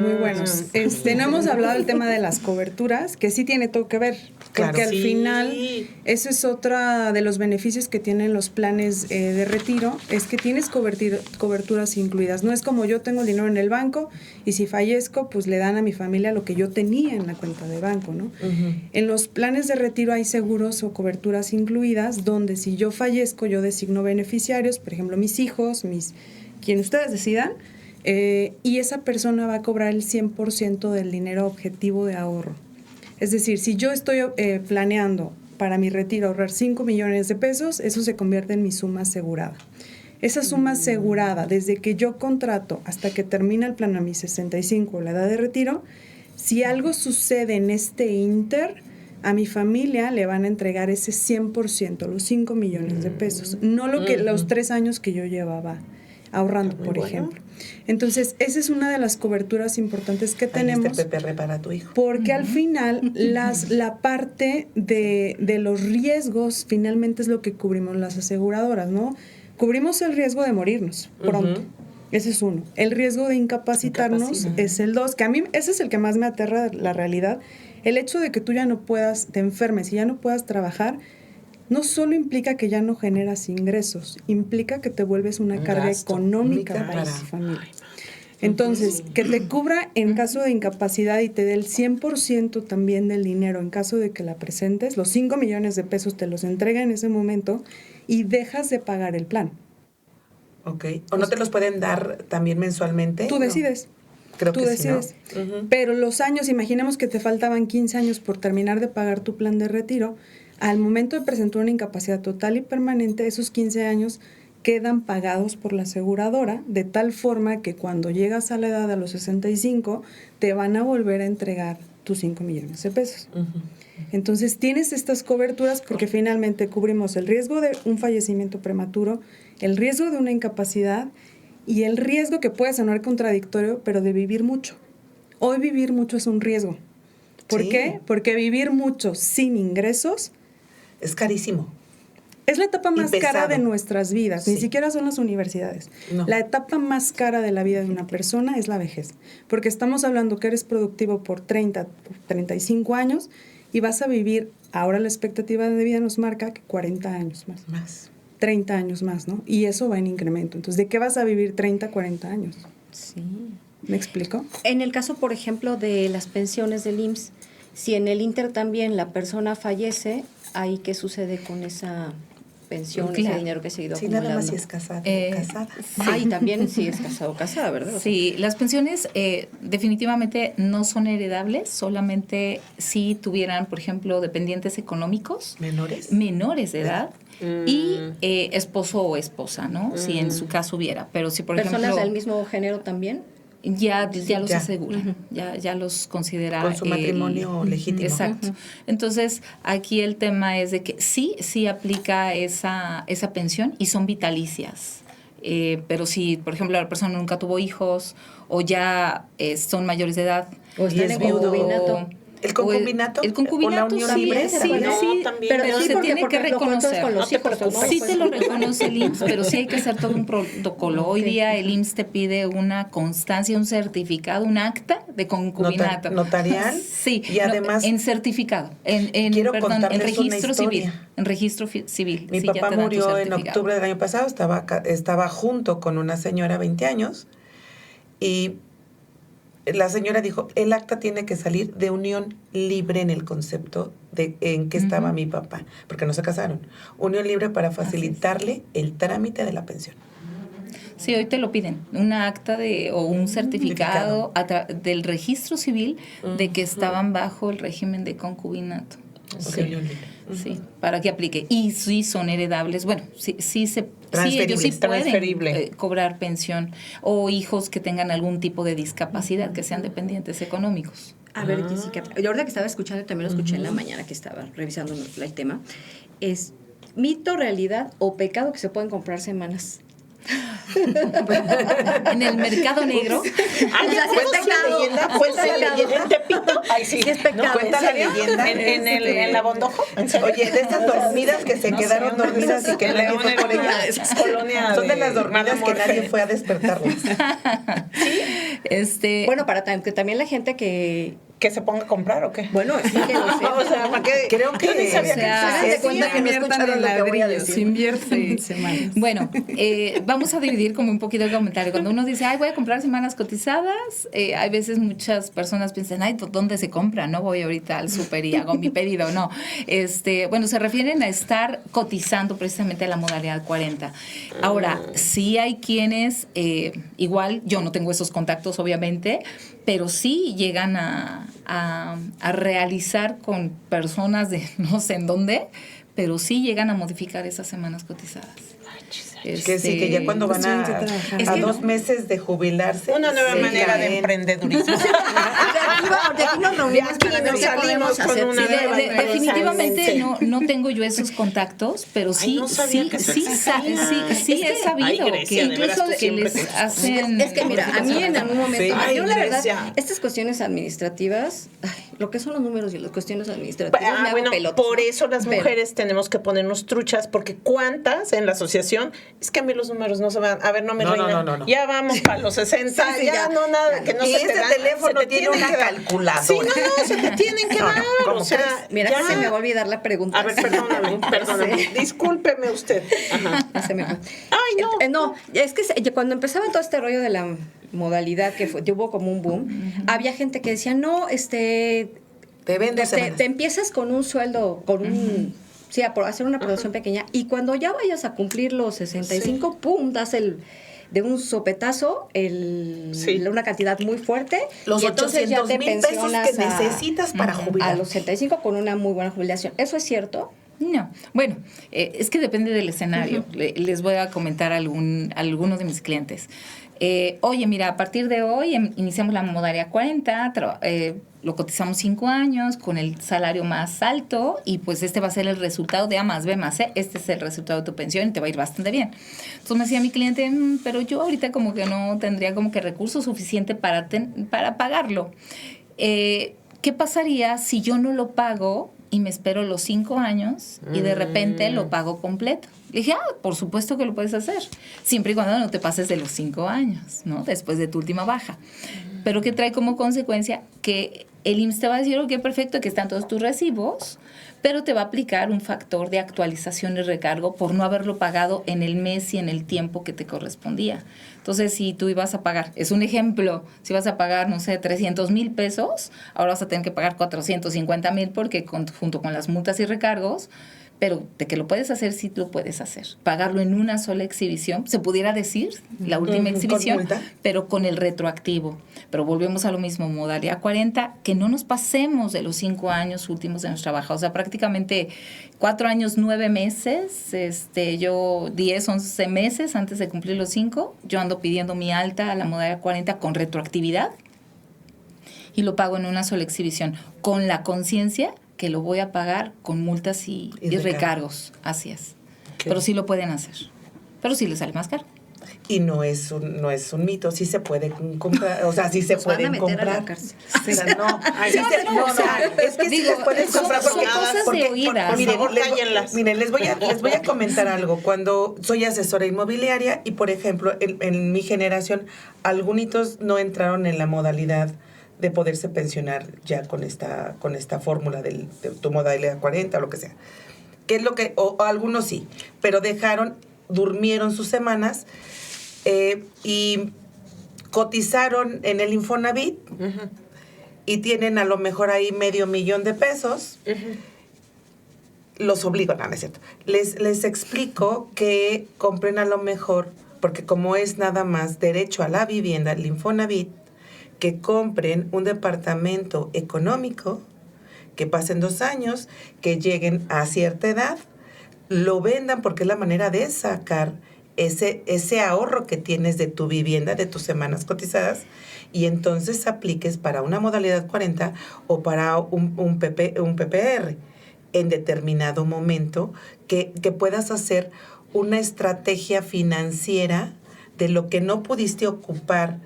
muy buenos. No hemos hablado del tema de las coberturas, que sí tiene todo que ver, porque Claro, al final, eso es otra de los beneficios que tienen los planes de retiro, es que tienes coberturas incluidas. No es como yo tengo el dinero en el banco y si fallezco, pues le dan a mi familia lo que yo tenía en la cuenta de banco, ¿no? En los planes de retiro hay seguros o coberturas incluidas, donde si yo fallezco, yo designo beneficiarios, por ejemplo, mis hijos, quien ustedes decidan, y esa persona va a cobrar el 100% del dinero objetivo de ahorro. Es decir, si yo estoy planeando para mi retiro ahorrar 5 millones de pesos, eso se convierte en mi suma asegurada. Esa suma asegurada, desde que yo contrato hasta que termina el plan a mis 65, la edad de retiro, si algo sucede en este inter, a mi familia le van a entregar ese 100%, los 5 millones de pesos, no los 3 años que yo llevaba ahorrando, por ejemplo. Entonces, esa es una de las coberturas importantes que tenemos. PPR para tu hijo. Porque al final, la parte de los riesgos, finalmente es lo que cubrimos las aseguradoras, ¿no? Cubrimos el riesgo de morirnos pronto. Ese es uno. El riesgo de incapacitarnos es el 2, que a mí ese es el que más me aterra, la realidad. El hecho de que tú ya no puedas, te enfermes y ya no puedas trabajar, no solo implica que ya no generas ingresos, implica que te vuelves una carga económica para tu familia. Entonces, que te cubra en caso de incapacidad y te dé el 100% también del dinero en caso de que la presentes, los 5 millones de pesos te los entrega en ese momento y dejas de pagar el plan. Ok. ¿O no te los pueden dar también mensualmente? Tú decides. Creo tú que decides. Sí, ¿no? Pero los años, imaginemos que te faltaban 15 años por terminar de pagar tu plan de retiro. Al momento de presentar una incapacidad total y permanente, esos 15 años quedan pagados por la aseguradora, de tal forma que cuando llegas a la edad de los 65, te van a volver a entregar tus 5 millones de pesos. Entonces, tienes estas coberturas porque finalmente cubrimos el riesgo de un fallecimiento prematuro, el riesgo de una incapacidad y el riesgo, que puede sonar contradictorio, pero de vivir mucho. Hoy vivir mucho es un riesgo. ¿Por qué? Porque vivir mucho sin ingresos es carísimo. Es la etapa más cara de nuestras vidas, ni siquiera son las universidades. No. La etapa más cara de la vida de una persona es la vejez, porque estamos hablando que eres productivo por 30, 35 años y vas a vivir, ahora la expectativa de vida nos marca que 40 años más. 30 años más, ¿no? Y eso va en incremento. Entonces, ¿de qué vas a vivir 30, 40 años? Sí. ¿Me explico? En el caso, por ejemplo, de las pensiones del IMSS, si en el inter también la persona fallece, ¿ahí qué sucede con esa pensión, ese dinero que se ha ido acumulando? Nada más si es casada. Sí. Y también si es casado o casada, ¿verdad? Sí, las pensiones definitivamente no son heredables, solamente si tuvieran, por ejemplo, dependientes económicos. Menores de edad. Y esposo o esposa, ¿no? Si en su caso hubiera. Pero si, por ejemplo... ¿Personas del mismo género también? Ya los aseguran, ya los considera... Con su matrimonio legítimo. Exacto. Entonces, aquí el tema es de que sí aplica esa pensión y son vitalicias. Pero si, por ejemplo, la persona nunca tuvo hijos o ya son mayores de edad... O está en el concubinato. ¿El concubinato? El concubinato, sí, libre, sí, pero se tiene que reconocer. Sí te lo reconoce el IMSS, pero sí hay que hacer todo un protocolo. Hoy día el IMSS te pide una constancia, un certificado, un acta de concubinato. ¿Notarial? Sí, y además en certificado, en registro civil. En registro civil. Mi papá murió en octubre del año pasado, estaba junto con una señora 20 años y la señora dijo, el acta tiene que salir de unión libre en el concepto en que estaba mi papá, porque no se casaron. Unión libre para facilitarle el trámite de la pensión. Sí, hoy te lo piden, una acta o un certificado del registro civil de que estaban bajo el régimen de concubinato. Sí, para que aplique. Y sí son heredables. Bueno, sí ellos sí pueden cobrar pensión o hijos que tengan algún tipo de discapacidad, que sean dependientes económicos. A ver, Jessica, yo ahorita que estaba escuchando, también lo escuché en la mañana que estaba revisando el tema, es mito, realidad o pecado que se pueden comprar semanas. En el mercado negro. Cuenta la leyenda en Tepito. Ay, sí, es pecado. Cuenta la leyenda. En la Bondojo. Oye, de estas dormidas que se quedaron dormidas y que nadie fue por ellas. Son de las dormidas que nadie fue a despertarlas. Bueno, para que también la gente que se ponga a comprar o qué. Bueno, sí que lo sé. O sea, ¿para qué? Creo que Yo ni sabía que hagan de cuenta que no escucharon lo que voy a decir. Se invierten en semanas. Bueno, vamos a dividir como un poquito el comentario. Cuando uno dice, ay, voy a comprar semanas cotizadas, hay veces muchas personas piensan, ay, ¿dónde se compra? No voy ahorita al súper y hago mi pedido. No. Bueno, se refieren a estar cotizando precisamente a la modalidad 40. Ahora, sí hay quienes, igual, yo no tengo esos contactos, obviamente, pero sí llegan a realizar con personas de no sé en dónde, pero sí llegan a modificar esas semanas cotizadas. Que sí, que ya cuando van a 2 meses de jubilarse. Una nueva manera de emprendedurismo. De aquí nos reunimos para ver qué podemos hacer. Definitivamente no tengo yo esos contactos, pero sí he sabido que incluso que les hacen... Es que mira, a mí en algún momento, yo la verdad, estas cuestiones administrativas, lo que son los números y las cuestiones administrativas me hago pelotas. Por eso las mujeres tenemos que ponernos truchas, porque ¿cuántas en la asociación? Es que a mí los números no se van. A ver, no me reina. No. Ya vamos para los 60. Ya no, nada. Que no y se te dan. teléfono tiene una calculadora. Sí, no, se te tienen que dar. O sea, mira, ya se me va a olvidar la pregunta. A ver, perdóname. Discúlpeme usted. Ajá. Se me fue. Ay, no. No, es que cuando empezaba todo este rollo de la modalidad, que hubo como un boom, había gente que decía, no, te vendes te empiezas con un sueldo, con un... Sí, a hacer una producción pequeña, y cuando ya vayas a cumplir los 65, ¡pum!, das de un sopetazo una cantidad muy fuerte. Los y entonces ya te 800,000 pesos pensionas que necesitas para jubilar. A los 65 con una muy buena jubilación. ¿Eso es cierto? No. Bueno, es que depende del escenario. Les voy a comentar algunos de mis clientes. Oye, mira, a partir de hoy iniciamos la modalidad 40, lo cotizamos 5 años con el salario más alto y pues este va a ser el resultado de A más B más C. Este es el resultado de tu pensión y te va a ir bastante bien. Entonces me decía mi cliente, pero yo ahorita como que no tendría como que recurso suficiente para pagarlo. ¿Qué pasaría si yo no lo pago y me espero los 5 años y de repente lo pago completo? Le dije, por supuesto que lo puedes hacer, siempre y cuando no te pases de los 5 años, ¿no? Después de tu última baja. Pero que trae como consecuencia que el IMSS te va a decir, ok, perfecto, aquí están todos tus recibos, pero te va a aplicar un factor de actualización y recargo por no haberlo pagado en el mes y en el tiempo que te correspondía. Entonces, si tú ibas a pagar, es un ejemplo, si vas a pagar, no sé, 300,000 pesos, ahora vas a tener que pagar 450,000 porque junto con las multas y recargos, pero de que lo puedes hacer, sí lo puedes hacer. Pagarlo en una sola exhibición, se pudiera decir, la última exhibición, pero con el retroactivo. Pero volvemos a lo mismo, modalidad 40, que no nos pasemos de los 5 años últimos de nuestra baja. O sea, prácticamente 4 años, 9 meses, yo 10, 11 meses antes de cumplir los 5, yo ando pidiendo mi alta a la modalidad 40 con retroactividad y lo pago en una sola exhibición, con la conciencia que lo voy a pagar con multas y recargos. Así es. Okay. Pero sí lo pueden hacer. Pero sí les sale más caro. Y no es un mito, sí se puede comprar, o sea, sí se pueden comprar. Sí. O sea, no, es que sí les pueden comprar porque son cosas de oídas. Miren, les voy a comentar algo. Cuando soy asesora inmobiliaria y, por ejemplo, en mi generación, algunos no entraron en la modalidad de poderse pensionar ya con esta fórmula de tu modalidad 40 o lo que sea. Que es lo que, o algunos sí, pero durmieron sus semanas y cotizaron en el Infonavit y tienen a lo mejor ahí $500,000 de pesos. Los obligo, no es cierto. Les explico que compren a lo mejor, porque como es nada más derecho a la vivienda, el Infonavit, que compren un departamento económico, que pasen 2 años, que lleguen a cierta edad, lo vendan porque es la manera de sacar ese ahorro que tienes de tu vivienda, de tus semanas cotizadas, y entonces apliques para una modalidad 40 o para un PPR. en determinado momento, que puedas hacer una estrategia financiera de lo que no pudiste ocupar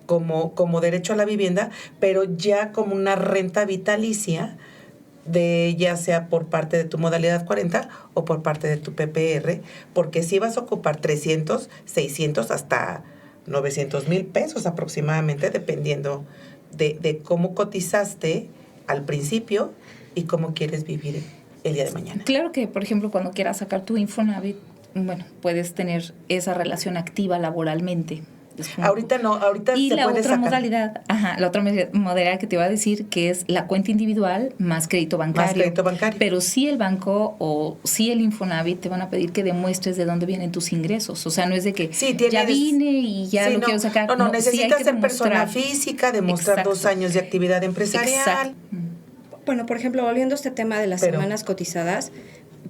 como derecho a la vivienda, pero ya como una renta vitalicia, de ya sea por parte de tu modalidad 40 o por parte de tu PPR, porque si vas a ocupar 300, 600, hasta 900,000 pesos aproximadamente, dependiendo de cómo cotizaste al principio y cómo quieres vivir el día de mañana. Claro que, por ejemplo, cuando quieras sacar tu Infonavit, bueno, puedes tener esa relación activa laboralmente. Ahorita no, ahorita y se la puede otra sacar. la otra modalidad que te iba a decir, que es la cuenta individual más crédito bancario. Más crédito bancario. Pero sí el banco o sí el Infonavit te van a pedir que demuestres de dónde vienen tus ingresos. O sea, no es de que ya vine y ya lo quiero sacar. No, necesitas sí ser persona física, demostrar Exacto. 2 años de actividad empresarial. Exacto. Bueno, por ejemplo, volviendo a este tema de las semanas cotizadas,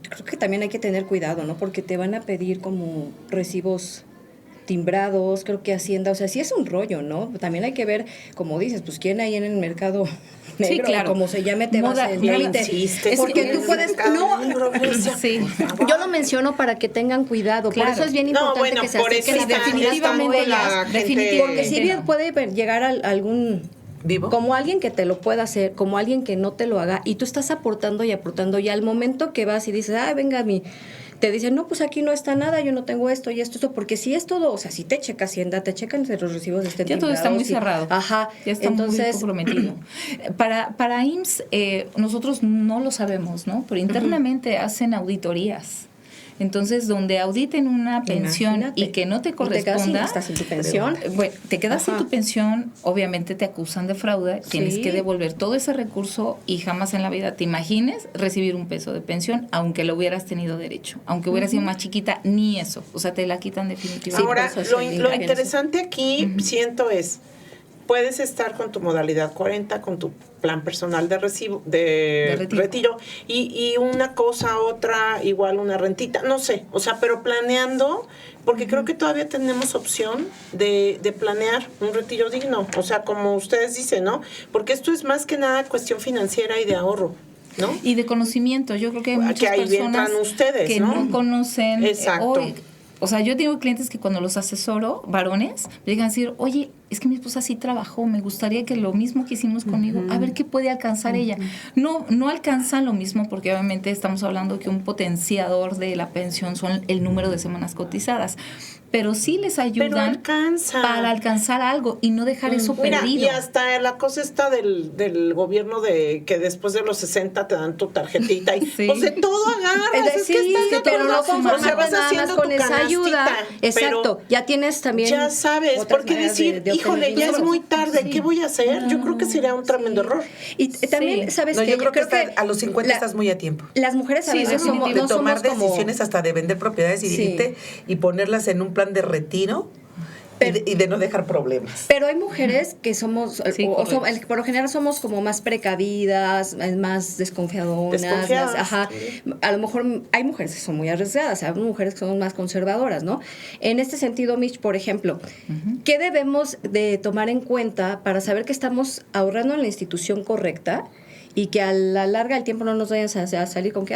creo que también hay que tener cuidado, ¿no? Porque te van a pedir como recibos timbrados, creo que Hacienda, o sea, sí es un rollo, ¿no? También hay que ver, como dices, pues quién hay en el mercado negro, sí, claro. Como se llame, te vas a porque tú puedes, sí. Yo lo menciono para que tengan cuidado, claro. por eso es bien importante que se acerquen definitivamente porque si bien puede llegar a algún ¿Vivo? como alguien que te lo pueda hacer, como alguien que no te lo haga, y tú estás aportando, y al momento que vas y dices, venga, te dicen, no, pues aquí no está nada, yo no tengo esto y esto, porque si es todo, o sea, si te checa Hacienda, te checan los recibos de este ya todo está muy cerrado. Ajá. Ya está muy comprometido. Para IMSS, nosotros no lo sabemos, ¿no? Pero internamente hacen auditorías. Entonces, donde auditen una pensión y que no te corresponda, estás sin tu pensión. Bueno, te quedas sin tu pensión, obviamente te acusan de fraude, tienes que devolver todo ese recurso y jamás en la vida te imagines recibir un peso de pensión, aunque lo hubieras tenido derecho, aunque hubieras sido más chiquita, ni eso, o sea, te la quitan definitivamente. Ahora, lo interesante aquí, siento es, puedes estar con tu modalidad 40, con tu plan personal de retiro y una cosa, otra, igual una rentita, no sé, o sea, pero planeando, porque creo que todavía tenemos opción de planear un retiro digno, o sea, como ustedes dicen, ¿no? Porque esto es más que nada cuestión financiera y de ahorro, ¿no? Y de conocimiento, yo creo que hay muchas personas ustedes, que no conocen. Exacto. O sea, yo tengo clientes que cuando los asesoro, varones, me llegan a decir, oye, es que mi esposa sí trabajó, me gustaría que lo mismo que hicimos conmigo, a ver qué puede alcanzar ella. No alcanza lo mismo porque obviamente estamos hablando que un potenciador de la pensión son el número de semanas cotizadas, pero sí les ayudan para alcanzar algo y no dejar eso perdido. Y hasta la cosa está del gobierno de que después de los 60 te dan tu tarjetita y pues de todo agarras. Pero no conformarte nada más con esa ayuda. Exacto, ya tienes también. Ya sabes, porque decir, híjole, ya es muy tarde, ¿qué voy a hacer? Yo creo que sería un tremendo error. Y también, ¿sabes qué? Yo creo que a los 50 estás muy a tiempo. Las mujeres a veces somos, de tomar decisiones hasta de vender propiedades y ponerlas en un plan de retiro y de no dejar problemas. Pero hay mujeres que somos, por lo general somos como más precavidas, más desconfiadonas. A lo mejor hay mujeres que son muy arriesgadas, hay mujeres que son más conservadoras, ¿no? En este sentido, Mitch, por ejemplo, ¿qué debemos de tomar en cuenta para saber que estamos ahorrando en la institución correcta y que a la larga del tiempo no nos vayan a salir con que,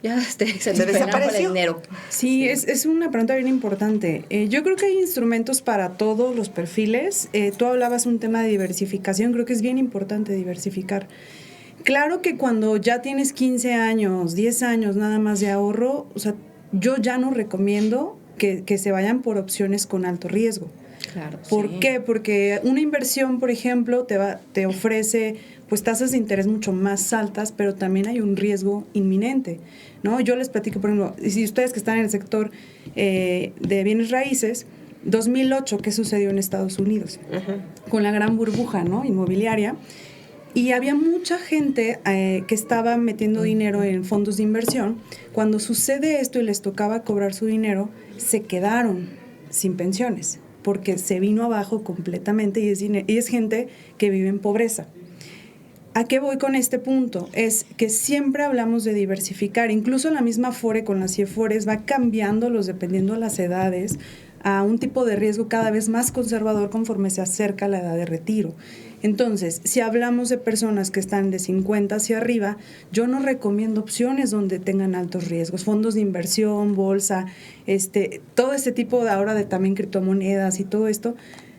ya se desapareció el dinero? Sí, es una pregunta bien importante. Yo creo que hay instrumentos para todos los perfiles. Tú hablabas un tema de diversificación, creo que es bien importante diversificar. Claro que cuando ya tienes 15 años, 10 años nada más de ahorro, o sea, yo ya no recomiendo que se vayan por opciones con alto riesgo. Claro. ¿Por qué? Porque una inversión, por ejemplo, te ofrece pues tasas de interés mucho más altas, pero también hay un riesgo inminente, ¿no? Yo les platico, por ejemplo, si ustedes que están en el sector de bienes raíces, 2008, ¿qué sucedió en Estados Unidos? Con la gran burbuja, ¿no?, inmobiliaria, y había mucha gente que estaba metiendo dinero en fondos de inversión. Cuando sucede esto y les tocaba cobrar su dinero, se quedaron sin pensiones, porque se vino abajo completamente y es gente que vive en pobreza. ¿A qué voy con este punto? Es que siempre hablamos de diversificar, incluso la misma Afore con las CIEFORES va cambiándolos dependiendo de las edades a un tipo de riesgo cada vez más conservador conforme se acerca la edad de retiro. Entonces, si hablamos de personas que están de 50 hacia arriba, yo no recomiendo opciones donde tengan altos riesgos, fondos de inversión, bolsa, todo este tipo de ahora de también criptomonedas y todo esto.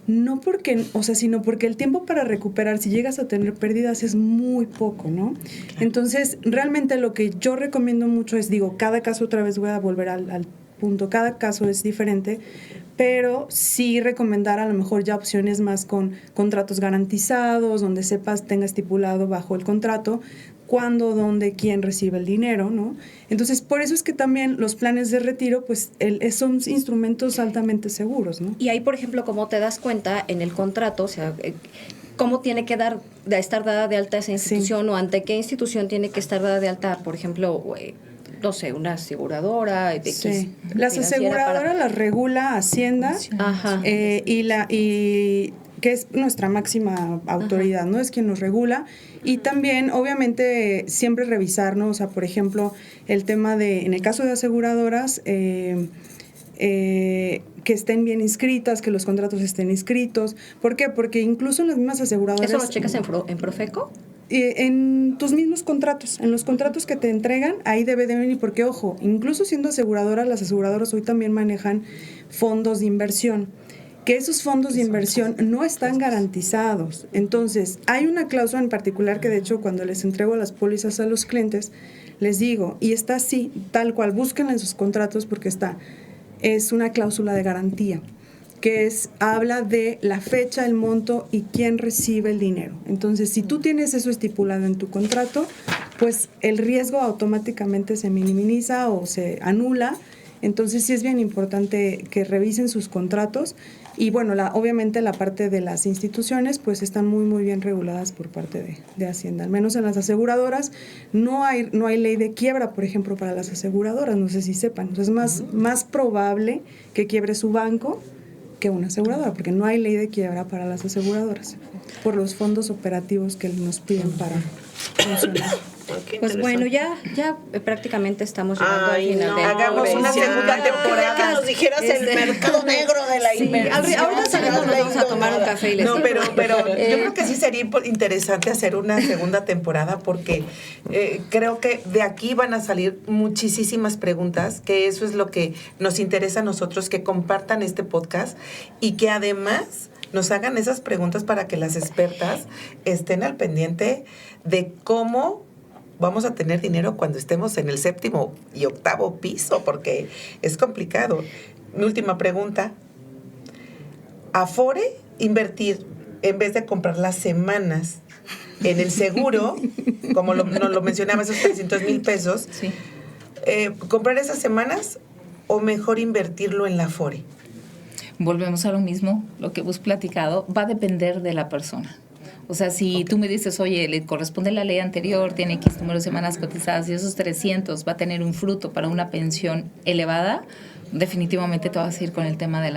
No porque, sino porque el tiempo para recuperar, si llegas a tener pérdidas, es muy poco, ¿no? Entonces, realmente lo que yo recomiendo mucho es, cada caso, otra vez voy a volver al punto, cada caso es diferente, pero sí recomendar a lo mejor ya opciones más con contratos garantizados, donde sepas, tenga estipulado bajo el contrato cuándo, dónde, quién recibe el dinero, ¿no? Entonces, por eso es que también los planes de retiro, pues, son instrumentos altamente seguros, ¿no? Y ahí, por ejemplo, ¿cómo te das cuenta en el contrato? O sea, ¿cómo tiene que estar dada de alta esa institución o ante qué institución tiene que estar dada de alta, por ejemplo, no sé, una aseguradora? Sí. Las aseguradoras las regula Hacienda. Ajá. Y que es nuestra máxima autoridad, ¿no? Es quien nos regula. Y también, obviamente, siempre revisar, ¿no? O sea, por ejemplo, el tema en el caso de aseguradoras, que estén bien inscritas, que los contratos estén inscritos. ¿Por qué? Porque incluso en las mismas aseguradoras... ¿Eso lo checas en Profeco? En tus mismos contratos, en los contratos que te entregan, ahí debe de venir, porque ojo, incluso siendo aseguradoras, las aseguradoras hoy también manejan fondos de inversión, que esos fondos de inversión no están garantizados. Entonces, hay una cláusula en particular que de hecho cuando les entrego las pólizas a los clientes, les digo, y está así, tal cual, búsquenla en sus contratos porque es una cláusula de garantía, que habla de la fecha, el monto y quién recibe el dinero. Entonces, si tú tienes eso estipulado en tu contrato, pues el riesgo automáticamente se minimiza o se anula. Entonces, sí es bien importante que revisen sus contratos. Y bueno, obviamente la parte de las instituciones, pues están muy, muy bien reguladas por parte de Hacienda. Al menos en las aseguradoras no hay ley de quiebra, por ejemplo, para las aseguradoras. No sé si sepan. Entonces, es más probable que quiebre su banco que una aseguradora, porque no hay ley de quiebra para las aseguradoras, por los fondos operativos que nos piden para funcionar. Pues bueno, ya prácticamente estamos llegando al final de hagamos una segunda temporada. Que nos dijeras el mercado negro de la inversión. Ahorita saliendo nos vamos a tomar un café y les pero yo creo que sí sería interesante hacer una segunda temporada porque creo que de aquí van a salir muchísimas preguntas, que eso es lo que nos interesa a nosotros, que compartan este podcast y que además nos hagan esas preguntas para que las expertas estén al pendiente de cómo vamos a tener dinero cuando estemos en el 7º y 8º piso, porque es complicado. Mi última pregunta. ¿Afore invertir en vez de comprar las semanas en el seguro, como nos lo mencionaba, esos 300,000 pesos, sí. ¿Comprar esas semanas o mejor invertirlo en la Afore? Volvemos a lo mismo, lo que hemos platicado, va a depender de la persona. O sea, si tú me dices, oye, le corresponde la ley anterior, tiene X número de semanas cotizadas y esos 300 va a tener un fruto para una pensión elevada, definitivamente te vas a ir con el tema de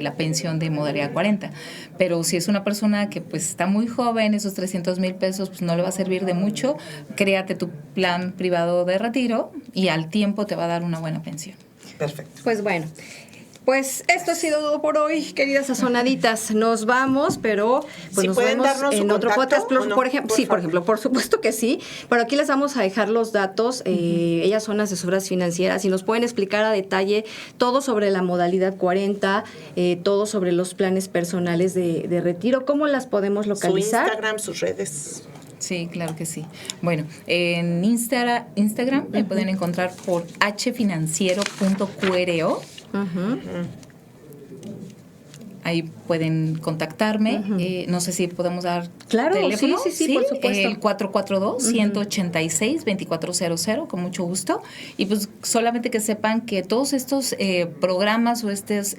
la pensión de modalidad 40. Pero si es una persona que pues está muy joven, esos 300,000 pesos pues no le va a servir de mucho, créate tu plan privado de retiro y al tiempo te va a dar una buena pensión. Perfecto. Pues bueno. Pues esto ha sido todo por hoy, queridas sazonaditas. Nos vamos, pero pues nos vemos en otro podcast. No, por ejemplo, por supuesto que sí. Pero aquí les vamos a dejar los datos. Ellas son asesoras financieras y nos pueden explicar a detalle todo sobre la modalidad 40, todo sobre los planes personales de retiro. ¿Cómo las podemos localizar? Su Instagram, sus redes. Sí, claro que sí. Bueno, en Instagram me pueden encontrar por hfinanciero.qro. Ahí pueden contactarme. No sé si podemos dar teléfono. Sí, por supuesto. El 442-186-2400, con mucho gusto. Y pues solamente que sepan que todos estos programas o estas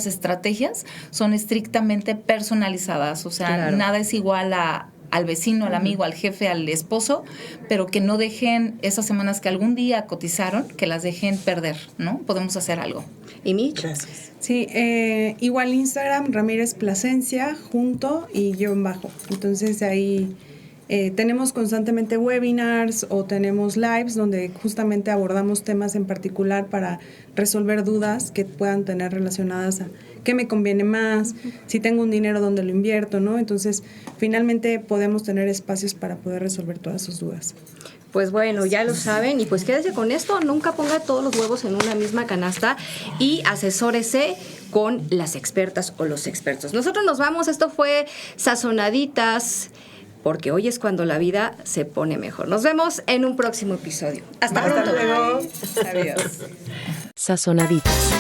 estrategias son estrictamente personalizadas. O sea, nada es igual al vecino, al amigo, al jefe, al esposo, pero que no dejen esas semanas que algún día cotizaron, que las dejen perder, ¿no? Podemos hacer algo. ¿Y Mitch? Gracias. Sí, igual Instagram, Ramírez Plasencia, junto y _. Entonces ahí tenemos constantemente webinars o tenemos lives donde justamente abordamos temas en particular para resolver dudas que puedan tener relacionadas a qué me conviene más, si tengo un dinero, dónde lo invierto, ¿no? Entonces, finalmente podemos tener espacios para poder resolver todas sus dudas. Pues bueno, ya lo saben y pues quédese con esto, nunca ponga todos los huevos en una misma canasta y asesórese con las expertas o los expertos. Nosotros nos vamos, esto fue Sazonaditas, porque hoy es cuando la vida se pone mejor. Nos vemos en un próximo episodio. Hasta pronto. Luego. Adiós. Sazonaditas.